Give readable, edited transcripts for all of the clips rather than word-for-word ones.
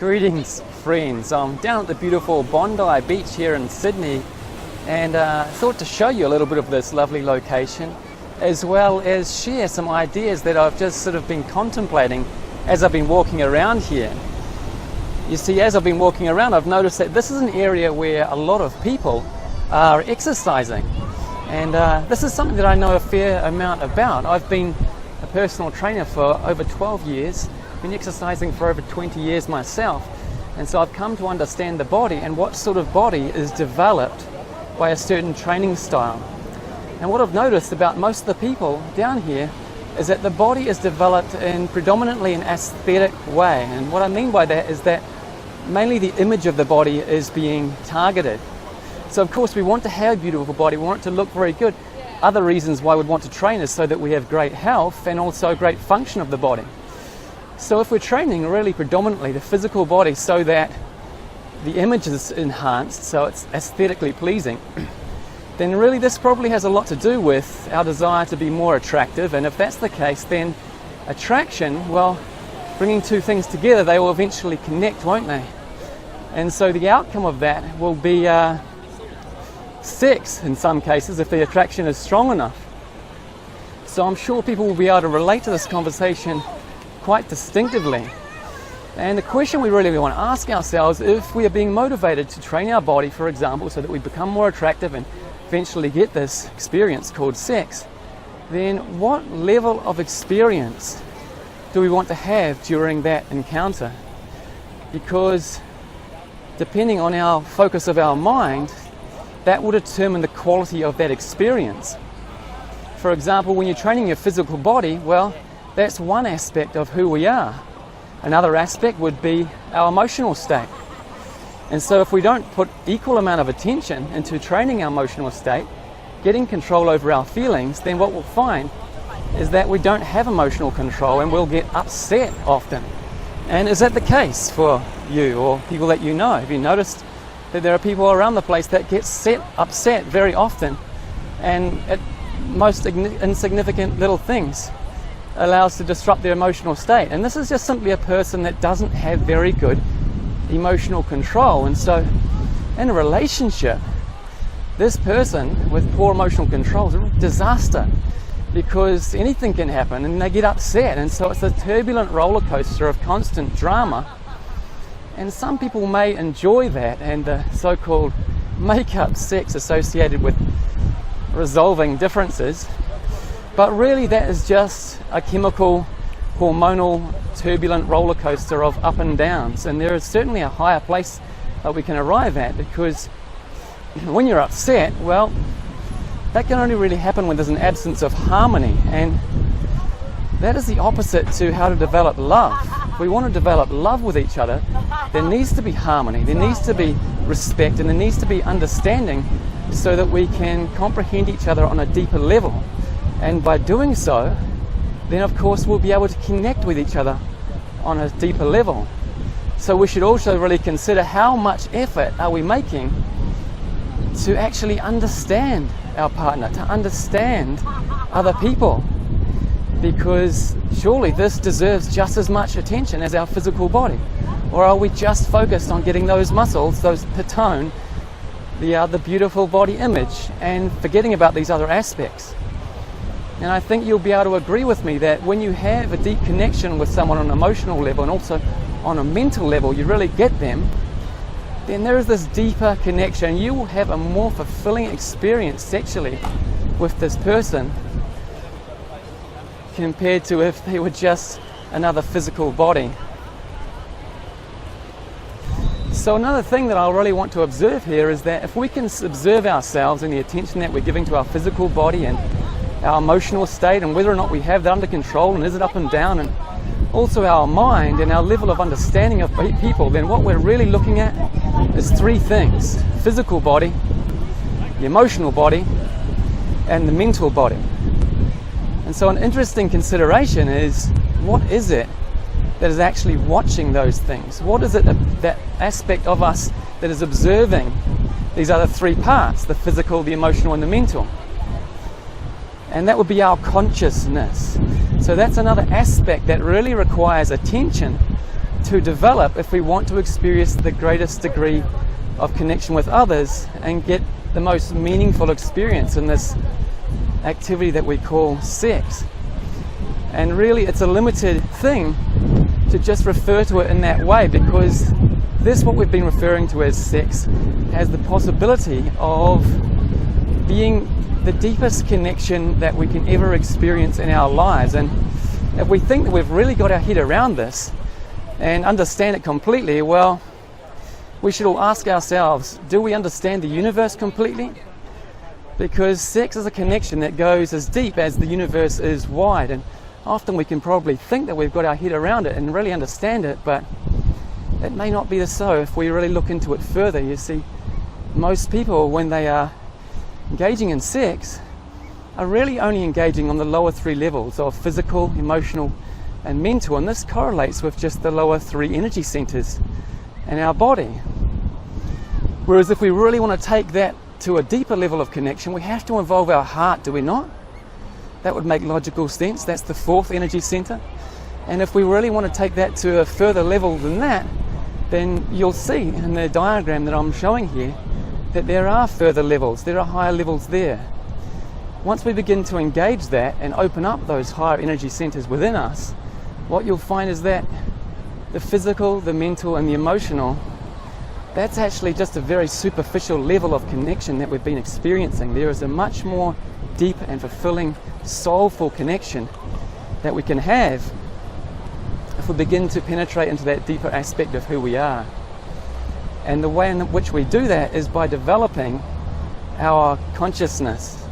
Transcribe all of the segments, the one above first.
Greetings friends, I'm down at the beautiful Bondi Beach here in Sydney, and thought to show you a little bit of this lovely location as well as share some ideas that I've just sort of been contemplating as I've been walking around here. You see, as I've been walking around, I've noticed that this is an area where a lot of people are exercising, and this is something that I know a fair amount about. I've been a personal trainer for over 12 years, been exercising for over 20 years myself, and so I've come to understand the body and what sort of body is developed by a certain training style. And what I've noticed about most of the people down here is that the body is developed in predominantly an aesthetic way, and what I mean by that is that mainly the image of the body is being targeted. So of course we want to have a beautiful body, we want it to look very good. Other reasons why we'd want to train is so that we have great health and also great function of the body. So if we're training really predominantly the physical body so that the image is enhanced, so it's aesthetically pleasing, then really this probably has a lot to do with our desire to be more attractive. And if that's the case, then attraction, well, bringing two things together, they will eventually connect, won't they? And so the outcome of that will be sex in some cases if the attraction is strong enough. So I'm sure people will be able to relate to this conversation quite distinctively. And the question we really want to ask ourselves, if we are being motivated to train our body, for example, so that we become more attractive and eventually get this experience called sex, then what level of experience do we want to have during that encounter? Because depending on our focus of our mind, that will determine the quality of that experience. For example, when you're training your physical body, well, that's one aspect of who we are. Another aspect would be our emotional state. And so if we don't put equal amount of attention into training our emotional state, getting control over our feelings, then what we'll find is that we don't have emotional control and we'll get upset often. And is that the case for you or people that you know? Have you noticed that there are people around the place that get upset very often, and at most insignificant little things allows to disrupt their emotional state? And this is just simply a person that doesn't have very good emotional control. And so in a relationship, this person with poor emotional control is a disaster, because anything can happen and they get upset, and so it's a turbulent roller coaster of constant drama. And some people may enjoy that and the so-called make-up sex associated with resolving differences, but really that is just a chemical, hormonal, turbulent roller coaster of up and downs. And there is certainly a higher place that we can arrive at, because when you're upset, well, that can only really happen when there's an absence of harmony, and that is the opposite to how to develop love. If we want to develop love with each other, there needs to be harmony, there needs to be respect, and there needs to be understanding so that we can comprehend each other on a deeper level. And by doing so, then of course we'll be able to connect with each other on a deeper level. So we should also really consider how much effort are we making to actually understand our partner, to understand other people, because surely this deserves just as much attention as our physical body. Or are we just focused on getting those muscles, those the tone, the beautiful body image, and forgetting about these other aspects? And I think you'll be able to agree with me that when you have a deep connection with someone on an emotional level and also on a mental level, you really get them, then there is this deeper connection. You will have a more fulfilling experience sexually with this person compared to if they were just another physical body. So another thing that I really want to observe here is that if we can observe ourselves and the attention that we're giving to our physical body and our emotional state, and whether or not we have that under control, and is it up and down, and also our mind and our level of understanding of people, then what we're really looking at is three things: physical body, the emotional body, and the mental body. And so an interesting consideration is, what is it that is actually watching those things? What is it that aspect of us that is observing these other three parts: the physical, the emotional, and the mental? And that would be our consciousness. So that's another aspect that really requires attention to develop if we want to experience the greatest degree of connection with others and get the most meaningful experience in this activity that we call sex. And really it's a limited thing to just refer to it in that way, because this, what we've been referring to as sex, has the possibility of being the deepest connection that we can ever experience in our lives. And if we think that we've really got our head around this and understand it completely, well, we should all ask ourselves, do we understand the universe completely? Because sex is a connection that goes as deep as the universe is wide, and often we can probably think that we've got our head around it and really understand it, but it may not be so if we really look into it further. You see, most people, when they are engaging in sex, are really only engaging on the lower three levels of physical, emotional, and mental, and this correlates with just the lower three energy centers in our body. Whereas if we really want to take that to a deeper level of connection, we have to involve our heart, do we not? That would make logical sense. That's the fourth energy center. And if we really want to take that to a further level than that, then you'll see in the diagram that I'm showing here that there are further levels, there are higher levels there. Once we begin to engage that and open up those higher energy centers within us, what you'll find is that the physical, the mental, and the emotional, that's actually just a very superficial level of connection that we've been experiencing. There is a much more deep and fulfilling, soulful connection that we can have if we begin to penetrate into that deeper aspect of who we are. And the way in which we do that is by developing our consciousness.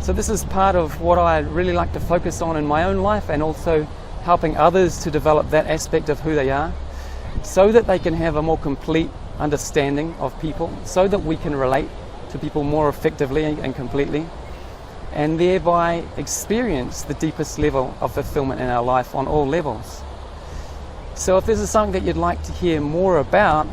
So this is part of what I really like to focus on in my own life, and also helping others to develop that aspect of who they are, so that they can have a more complete understanding of people, so that we can relate to people more effectively and completely, and thereby experience the deepest level of fulfillment in our life on all levels. So if this is something that you'd like to hear more about,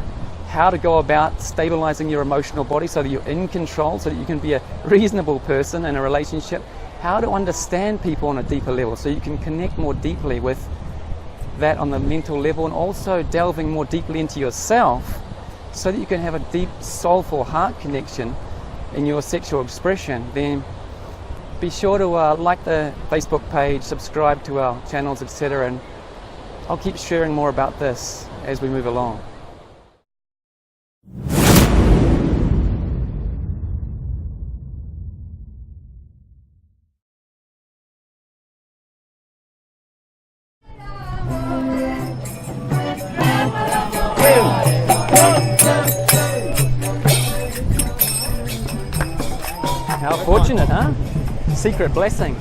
how to go about stabilizing your emotional body so that you're in control, so that you can be a reasonable person in a relationship, how to understand people on a deeper level so you can connect more deeply with that on the mental level, and also delving more deeply into yourself so that you can have a deep, soulful heart connection in your sexual expression, then be sure to like the Facebook page, subscribe to our channels, etc. And I'll keep sharing more about this as we move along. How fortunate, huh? Secret blessing.